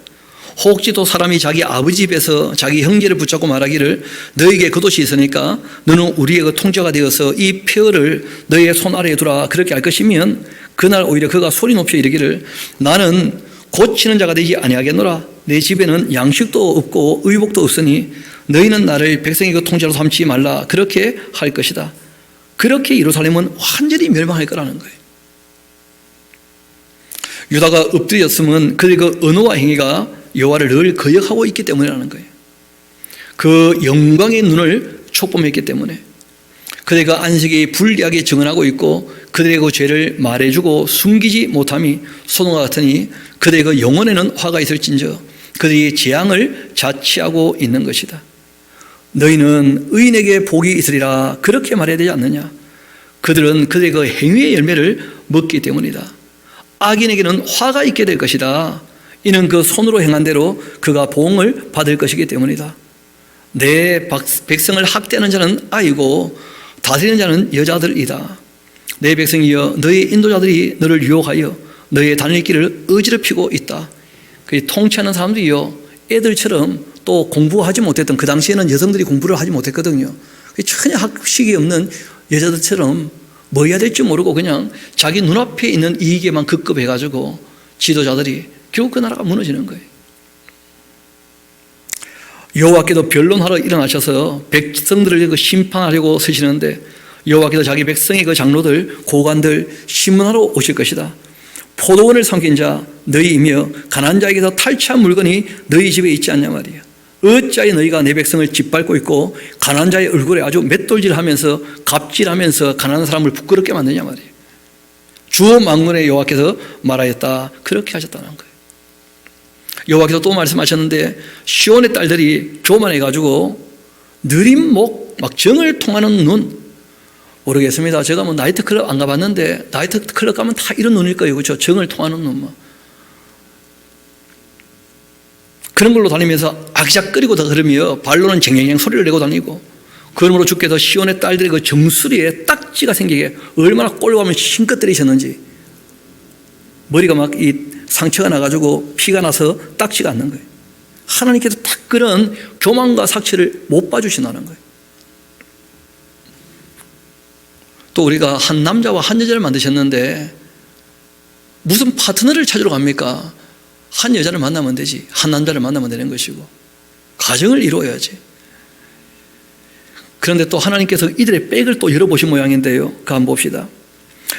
혹시 또 사람이 자기 아버지 집에서 자기 형제를 붙잡고 말하기를 너에게 그것이 있으니까 너는 우리의 그 통제가 되어서 이 폐허를 너의 손 아래에 두라 그렇게 할 것이면 그날 오히려 그가 소리 높여 이르기를 나는 고치는 자가 되지 아니하겠노라. 내 집에는 양식도 없고 의복도 없으니 너희는 나를 백성의 그 통제로 삼지 말라 그렇게 할 것이다. 그렇게 예루살렘은 완전히 멸망할 거라는 거예요. 유다가 엎드렸으면 그의 그 언어와 행위가 여호와를 늘 거역하고 있기 때문이라는 거예요. 그 영광의 눈을 촉범했기 때문에 그들의 그 안식이 불리하게 증언하고 있고 그들의 그 죄를 말해주고 숨기지 못함이 소동과 같으니 그들의 그 영혼에는 화가 있을진저 그들이 재앙을 자취하고 있는 것이다. 너희는 의인에게 복이 있으리라 그렇게 말해야 되지 않느냐. 그들은 그들의 그 행위의 열매를 먹기 때문이다. 악인에게는 화가 있게 될 것이다. 이는 그 손으로 행한 대로 그가 보응을 받을 것이기 때문이다. 내 백성을 학대하는 자는 아이고 다스리는 자는 여자들이다. 내 백성이여 너희 인도자들이 너를 유혹하여 너희의 다닐 길을 어지럽히고 있다. 그 통치하는 사람들이요 애들처럼 또 공부하지 못했던, 그 당시에는 여성들이 공부를 하지 못했거든요. 전혀 학식이 없는 여자들처럼 뭐 해야 될지 모르고 그냥 자기 눈앞에 있는 이익에만 급급해가지고 지도자들이 결국 그 나라가 무너지는 거예요. 여호와께서 변론하러 일어나셔서 백성들을 심판하려고 서시는데 여호와께서 자기 백성의 그 장로들, 고관들 심문하러 오실 것이다. 포도원을 삼킨 자 너희이며 가난한 자에게서 탈취한 물건이 너희 집에 있지 않냐 말이야. 어찌하여 너희가 내 백성을 짓밟고 있고 가난한 자의 얼굴에 아주 맷돌질하면서 갑질하면서 가난한 사람을 부끄럽게 만드냐 말이에요. 주 만군의 여호와께서 말하였다. 그렇게 하셨다는 거예요. 여호와께서 또 말씀하셨는데 시온의 딸들이 교만해가지고 느린 목, 막 정을 통하는 눈, 모르겠습니다. 제가 뭐 나이트클럽 안 가봤는데 나이트클럽 가면 다 이런 눈일 거예요. 그렇죠? 정을 통하는 눈. 그런 걸로 다니면서 아기작거리고 다 그러며 발로는 쟁쟁쟁 소리를 내고 다니고, 그러므로 주께서 시온의 딸들의 그 정수리에 딱지가 생기게 얼마나 꼴보면 힘껏 때리셨는지, 머리가 막 이 상처가 나가지고 피가 나서 딱지가 않는 거예요. 하나님께서 딱 그런 교만과 sak치를 못 봐주신다는 거예요. 또 우리가 한 남자와 한 여자를 만드셨는데 무슨 파트너를 찾으러 갑니까? 한 여자를 만나면 되지, 한 남자를 만나면 되는 것이고 가정을 이루어야지. 그런데 또 하나님께서 이들의 백을 또 열어보신 모양인데요. 그 한번 봅시다.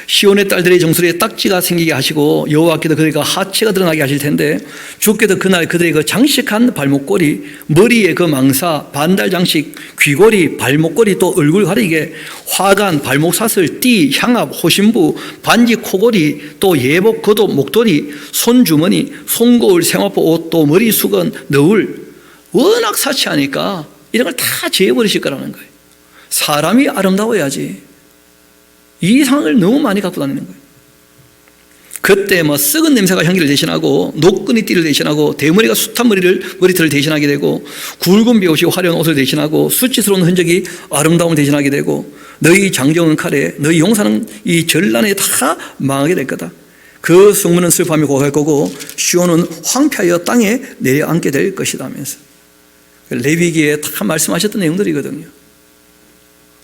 시온의 딸들의 정수리에 딱지가 생기게 하시고 여호와께서 그들과 하체가 드러나게 하실 텐데 주께서 그날 그들의 그 장식한 발목걸이, 머리에 그 망사, 반달 장식, 귀걸이, 발목걸이, 또 얼굴 가리개, 화관, 발목사슬, 띠, 향압, 호신부, 반지, 코걸이, 또 예복, 겉옷, 목도리, 손주머니, 손거울, 생화포 옷, 또 머리 수건, 너울, 워낙 사치하니까 이런 걸 다 제해버리실 거라는 거예요. 사람이 아름다워야지. 이 상을 너무 많이 갖고 다니는 거예요. 그때 뭐 썩은 냄새가 향기를 대신하고, 노끈이 띠를 대신하고, 대머리가 숱한 머리털을 대신하게 되고, 굵은 베옷이 화려한 옷을 대신하고, 수치스러운 흔적이 아름다움을 대신하게 되고, 너희 장정은 칼에, 너희 용사는 이 전란에 다 망하게 될 거다. 그 성문은 슬퍼하며 고갈 거고 시온은 황폐하여 땅에 내려앉게 될 것이다 하면서 레위기에 다 말씀하셨던 내용들이거든요.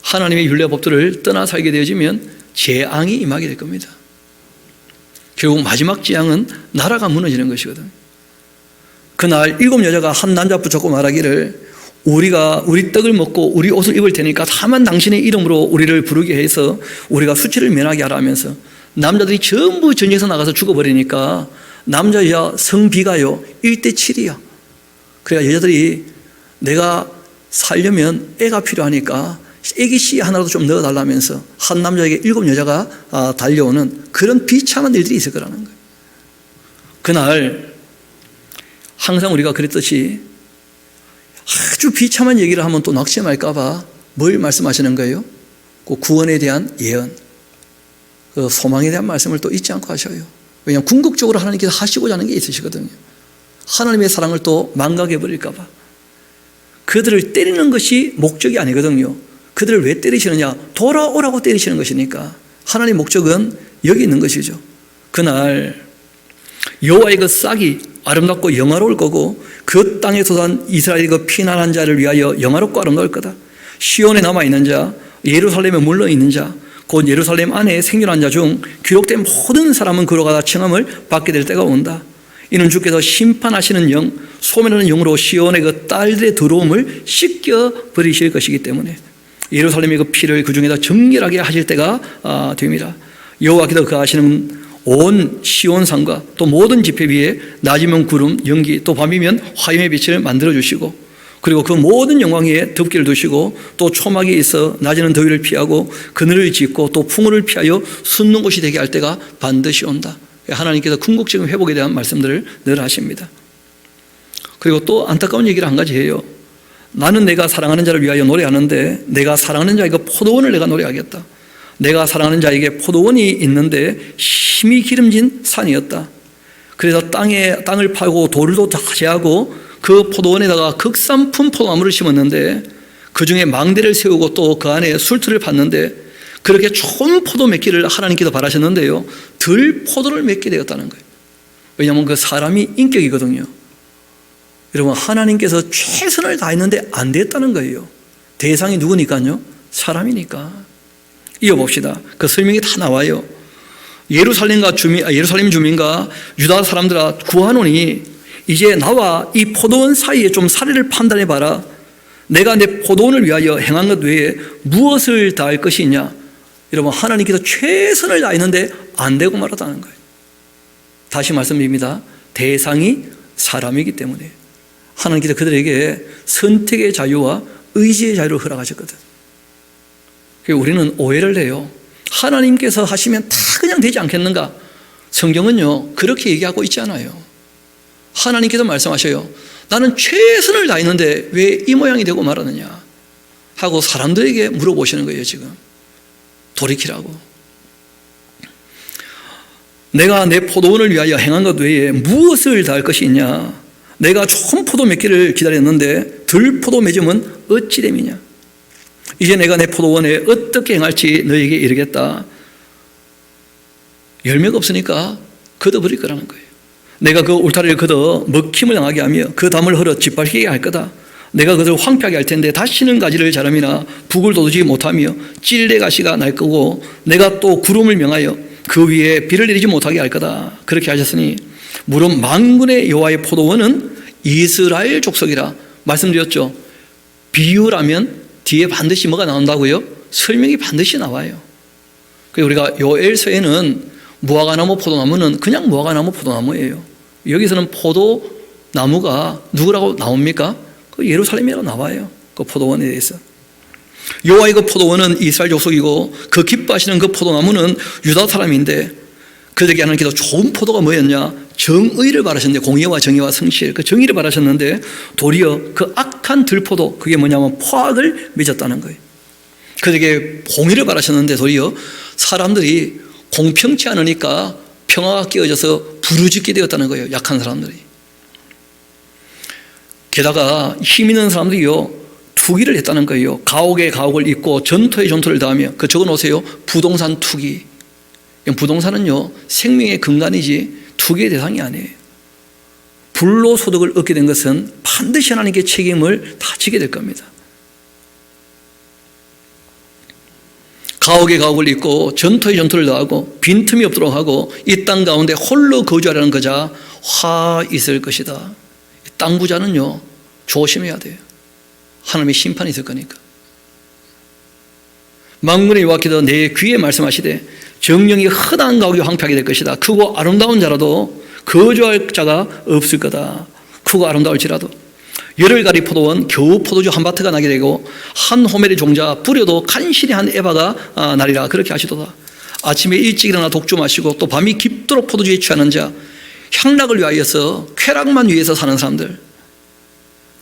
하나님의 율례법들을 떠나 살게 되어지면 재앙이 임하게 될 겁니다. 결국 마지막 재앙은 나라가 무너지는 것이거든요. 그날 7 여자가 한 남자 붙잡고 말하기를 우리가 우리 떡을 먹고 우리 옷을 입을 테니까 다만 당신의 이름으로 우리를 부르게 해서 우리가 수치를 면하게 하라 하면서 남자들이 전부 전쟁에서 나가서 죽어버리니까 남자 여자 성비가요 1:7이야. 그래야 여자들이 내가 살려면 애가 필요하니까 애기 씨 하나라도 좀 넣어달라면서 한 남자에게 7 여자가 달려오는 그런 비참한 일들이 있을 거라는 거예요. 그날 항상 우리가 그랬듯이 아주 비참한 얘기를 하면 또 낙심할까 봐 뭘 말씀하시는 거예요? 그 구원에 대한 예언, 그 소망에 대한 말씀을 또 잊지 않고 하셔요. 왜냐하면 궁극적으로 하나님께서 하시고자 하는 게 있으시거든요. 하나님의 사랑을 또 망각해 버릴까 봐. 그들을 때리는 것이 목적이 아니거든요. 그들을 왜 때리시느냐? 돌아오라고 때리시는 것이니까 하나님의 목적은 여기 있는 것이죠. 그날 여호와의 그 싹이 아름답고 영화로울 거고 그 땅에 솟은 이스라엘의 그 피난한 자를 위하여 영화롭고 아름다울 거다. 시온에 남아있는 자, 예루살렘에 물러있는 자, 곧 예루살렘 안에 생존한 자 중 기록된 모든 사람은 그로가다 칭함을 받게 될 때가 온다. 이는 주께서 심판하시는 영, 소멸하는 영으로 시온의 그 딸들의 더러움을 씻겨버리실 것이기 때문에 예루살렘의 그 피를 그 중에다 정결하게 하실 때가 됩니다. 여호와께서 그 하시는 온 시온산과 또 모든 지폐 위에 낮이면 구름, 연기, 또 밤이면 화염의 빛을 만들어주시고 그리고 그 모든 영광 위에 덮개를 두시고 또 초막이 있어 낮에는 더위를 피하고 그늘을 짓고 또 풍우를 피하여 숨는 곳이 되게 할 때가 반드시 온다. 하나님께서 궁극적인 회복에 대한 말씀들을 늘 하십니다. 그리고 또 안타까운 얘기를 한 가지 해요. 나는 내가 사랑하는 자를 위하여 노래하는데 내가 사랑하는 자에게 포도원을 내가 노래하겠다. 내가 사랑하는 자에게 포도원이 있는데 힘이 기름진 산이었다. 그래서 땅을 파고 돌도 다 제하고 그 포도원에다가 극산품 포도나무를 심었는데 그 중에 망대를 세우고 또 그 안에 술틀을 팠는데 그렇게 좋은 포도 맺기를 하나님께서 바라셨는데요, 덜 포도를 맺게 되었다는 거예요. 왜냐하면 그 사람이 인격이거든요. 여러분, 하나님께서 최선을 다했는데 안 됐다는 거예요. 대상이 누구니까요? 사람이니까. 이어봅시다. 그 설명이 다 나와요. 예루살렘 주민과 유다 사람들아, 구하노니 이제 나와 이 포도원 사이에 좀 사례를 판단해 봐라. 내가 내 포도원을 위하여 행한 것 외에 무엇을 다할 것이 있냐? 여러분, 하나님께서 최선을 다했는데 안 되고 말았다는 거예요. 다시 말씀드립니다. 대상이 사람이기 때문에 하나님께서 그들에게 선택의 자유와 의지의 자유를 허락하셨거든. 우리는 오해를 해요. 하나님께서 하시면 다 그냥 되지 않겠는가? 성경은요, 그렇게 얘기하고 있지 않아요. 하나님께서 말씀하셔요. 나는 최선을 다했는데 왜 이 모양이 되고 말았느냐 하고 사람들에게 물어보시는 거예요. 지금 돌이키라고. 내가 내 포도원을 위하여 행한 것 외에 무엇을 다할 것이 있냐? 내가 좋은 포도 맺기를 기다렸는데 덜 포도 맺으면 어찌 됨이냐? 이제 내가 내 포도원에 어떻게 행할지 너에게 이르겠다. 열매가 없으니까 걷어버릴 거라는 거예요. 내가 그 울타리를 걷어 먹힘을 당하게 하며 그 담을 헐어 짓밟히게 할 거다. 내가 그것을 황폐하게 할 텐데 다시는 가지를 자람이나 북을 돋우지 못하며 찔레 가시가 날 거고 내가 또 구름을 명하여 그 위에 비를 내리지 못하게 할 거다. 그렇게 하셨으니 물론 만군의 여호와의 포도원은 이스라엘 족속이라 말씀드렸죠. 비유라면 뒤에 반드시 뭐가 나온다고요? 설명이 반드시 나와요. 우리가 요엘서에는 무화과나무 포도나무는 그냥 무화과나무 포도나무예요. 여기서는 포도나무가 누구라고 나옵니까? 그 예루살렘이라고 나와요. 그 포도원에 대해서. 여호와의 그 포도원은 이스라엘 족속이고 그 기뻐하시는 그 포도나무는 유다 사람인데 그들에게 하나님께서 좋은 포도가 뭐였냐? 정의를 바라셨는데, 공의와 정의와 성실, 그 정의를 바라셨는데 도리어 그 악한 들포도, 그게 뭐냐면 포악을 맺었다는 거예요. 그들에게 공의를 바라셨는데 도리어 사람들이 공평치 않으니까 평화가 깨어져서 부르짖게 되었다는 거예요. 약한 사람들이. 게다가 힘 있는 사람들이요, 투기를 했다는 거예요. 가옥에 가옥을 잇고 전토에 전토를 더하며, 그 적어놓으세요. 부동산 투기. 부동산은요, 생명의 근간이지 투기의 대상이 아니에요. 불로소득을 얻게 된 것은 반드시 하나님께 책임을 다 지게 될 겁니다. 가옥에 가옥을 잇고 전토에 전토를 더하고 빈틈이 없도록 하고 이 땅 가운데 홀로 거주하려는 거자 화 있을 것이다. 땅 부자는요, 조심해야 돼요. 하나님의 심판이 있을 거니까. 만군의 여호와께서 내 귀에 말씀하시되 정령이 흔한 가옥이 황폐하게 될 것이다. 크고 아름다운 자라도 거주할 자가 없을 거다. 크고 아름다울지라도 열흘가리 포도원 겨우 포도주 한 바트가 나게 되고 한 호멜의 종자 뿌려도 간신히 한 에바가 나리라. 그렇게 하시도다. 아침에 일찍 일어나 독주 마시고 또 밤이 깊도록 포도주에 취하는 자, 향락을 위하여서 쾌락만 위해서 사는 사람들,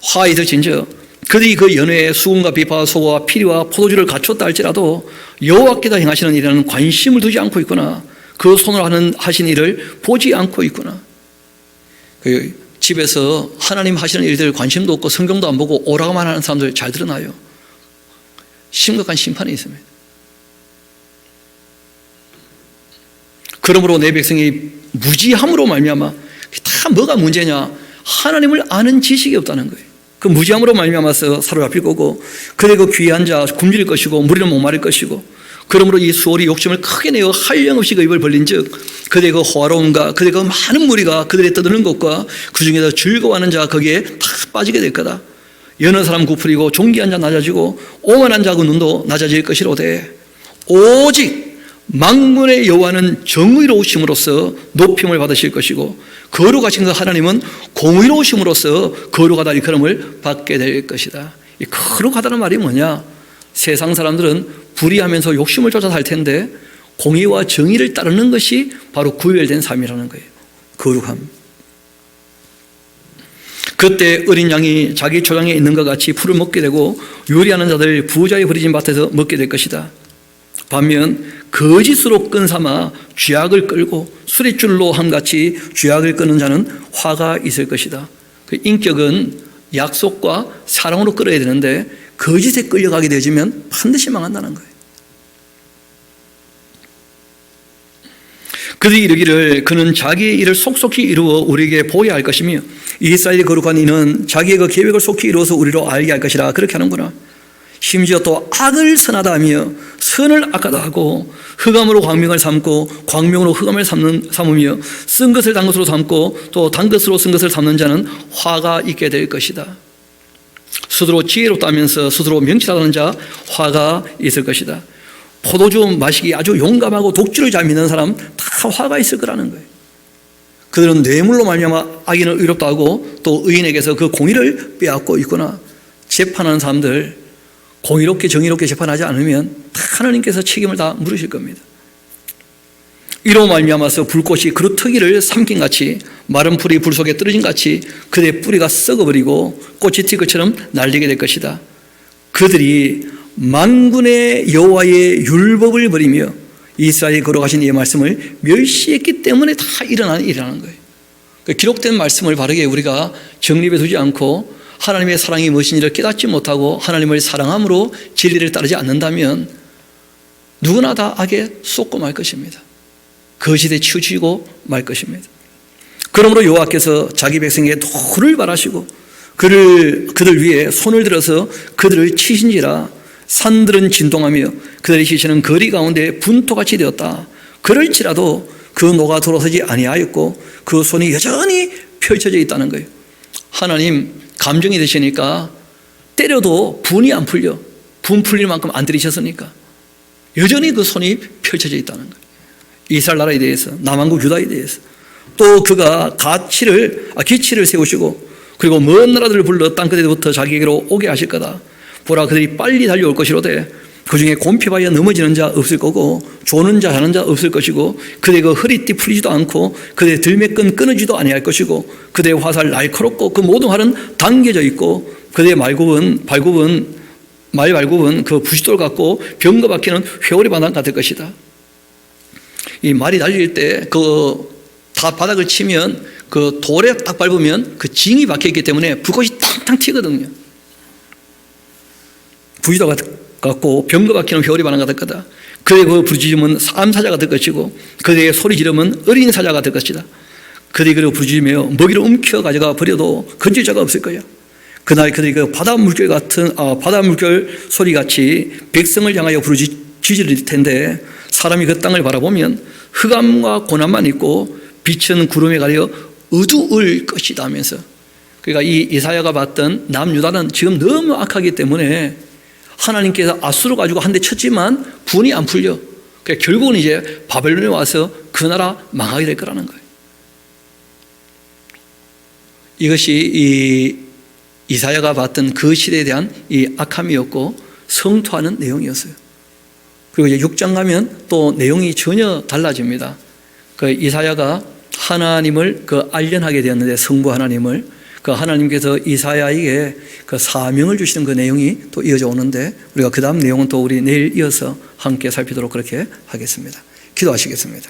화 있을진저 그들이 그 연회에 수금과 비파와 소고와 피리와 포도주를 갖췄다 할지라도 여호와께서 행하시는 일에는 관심을 두지 않고 있구나. 그 손으로 하신 일을 보지 않고 있구나. 그 집에서 하나님 하시는 일들 관심도 없고 성경도 안 보고 오라고만 하는 사람들 잘 드러나요. 심각한 심판이 있습니다. 그러므로 내 백성이 무지함으로 말미암아, 다 뭐가 문제냐? 하나님을 아는 지식이 없다는 거예요. 그 무지함으로 말미암아서 사로잡힐 거고, 그의 그 귀한 자 굶주릴 것이고 무리는 목마를 것이고, 그러므로 이 수월이 욕심을 크게 내어 한량없이 그 입을 벌린즉 그들의 그 호화로움과 그들의 그 많은 무리가 그들의 떠드는 것과 그 중에서 즐거워하는 자가 거기에 다 빠지게 될 거다. 여느 사람 구풀이고 존귀한 자 낮아지고 오만한 자 그 눈도 낮아질 것이로되 오직 만군의 여호와는 정의로우심으로써 높임을 받으실 것이고 거룩하신 그 하나님은 공의로우심으로써 거룩하다 일컬음을 받게 될 것이다. 이 거룩하다는 말이 뭐냐? 세상 사람들은 불의하면서 욕심을 쫓아 살 텐데 공의와 정의를 따르는 것이 바로 구별된 삶이라는 거예요. 거룩함. 그때 어린 양이 자기 초장에 있는 것 같이 풀을 먹게 되고 요리하는 자들 부자의 버려진 밭에서 먹게 될 것이다. 반면 거짓으로 끈 삼아 쥐약을 끌고 수레줄로 함같이 쥐약을 끄는 자는 화가 있을 것이다. 그 인격은 약속과 사랑으로 끌어야 되는데 거짓에 끌려가게 되어지면 반드시 망한다는 거예요. 그들이 이르기를 그는 자기의 일을 속속히 이루어 우리에게 보게 할 것이며 이스라엘의 거룩한 이는 자기의 그 계획을 속히 이루어서 우리로 알게 할 것이라 그렇게 하는구나. 심지어 또 악을 선하다 하며 선을 악하다 하고 흑암으로 광명을 삼고 광명으로 흑암을 삼으며 쓴 것을 단 것으로 삼고 또 단 것으로 쓴 것을 삼는 자는 화가 있게 될 것이다. 스스로 지혜롭다면서 스스로 명철하다는 자 화가 있을 것이다. 포도주 마시기 아주 용감하고 독주를 잘 믿는 사람 다 화가 있을 거라는 거예요. 그들은 뇌물로 말미암아 악인을 의롭다 하고 또 의인에게서 그 공의를 빼앗고 있구나. 재판하는 사람들 공의롭게 정의롭게 재판하지 않으면 다 하나님께서 책임을 다 물으실 겁니다. 이로 말미암아서 불꽃이 그릇 트기를 삼킨같이 마른 풀이 불 속에 떨어진 같이 그들의 뿌리가 썩어버리고 꽃이 튀 것처럼 날리게 될 것이다. 그들이 만군의 여호와의 율법을 버리며 이스라엘이 걸어가신 이 말씀을 멸시했기 때문에 다 일어나는 일이라는 거예요. 기록된 말씀을 바르게 우리가 정립해 두지 않고 하나님의 사랑이 무엇인지를 깨닫지 못하고 하나님을 사랑함으로 진리를 따르지 않는다면 누구나 다 악에 쏟고 말 것입니다. 거짓에 치우치고 말 것입니다. 그러므로 여호와께서 자기 백성에게 도를 바라시고 그들 위에 손을 들어서 그들을 치신지라. 산들은 진동하며 그들의 시신은 거리 가운데 분토같이 되었다. 그럴지라도 그 노가 돌아서지 아니하였고 그 손이 여전히 펼쳐져 있다는 거예요. 하나님 감정이 되시니까 때려도 분이 안 풀려. 분 풀릴 만큼 안 들이셨으니까 여전히 그 손이 펼쳐져 있다는 거예요. 이스라엘 나라에 대해서, 남한국 유다에 대해서. 또 그가 기치를 세우시고 그리고 먼 나라들을 불러 땅끝에부터 자기에게로 오게 하실 거다. 보라, 그들이 빨리 달려올 것이로되 그 중에 곰핍하여 넘어지는 자 없을 거고 조는 자 하는 자 없을 것이고 그들의 그 허리띠 풀리지도 않고 그들의 들매끈 끊어지도 아니할 것이고 그들의 화살 날카롭고 그 모든 활은 당겨져 있고 그들의 말발굽은 그 부싯돌 같고 병거 박히는 회오리 바닥 같을 것이다. 이 말이 달릴 때 그 다 바닥을 치면 그 돌에 딱 밟으면 그 징이 박혀 있기 때문에 불꽃이 탕탕 튀거든요. 부싯돌 같고 병거 박히는 회오리 바람 같을 거다. 그의 그 부르짖음은 암사자가 될 것이고 그의 소리 지름은 어린 사자가 될 것이다. 그들이 그리고 부르짖으며 먹이를 움켜 가져가 버려도 건질 자가 없을 거야. 그날 그들이 그 바다 물결 소리 같이 백성을 향하여 부르짖을 텐데 사람이 그 땅을 바라보면 흑암과 고난만 있고 빛은 구름에 가려 어두울 것이다 하면서, 그러니까 이 이사야가 봤던 남유다는 지금 너무 악하기 때문에 하나님께서 아수르 가지고 한 대 쳤지만 분이 안 풀려. 그러니까 결국은 이제 바벨론에 와서 그 나라 망하게 될 거라는 거예요. 이것이 이 이사야가 봤던 그 시대에 대한 이 악함이었고 성토하는 내용이었어요. 그리고 이제 6장 가면 또 내용이 전혀 달라집니다. 그 이사야가 하나님을 알련하게 되었는데, 성부 하나님을, 그 하나님께서 이사야에게 그 사명을 주시는 그 내용이 또 이어져 오는데, 우리가 그 다음 내용은 또 우리 내일 이어서 함께 살피도록 그렇게 하겠습니다. 기도하시겠습니다.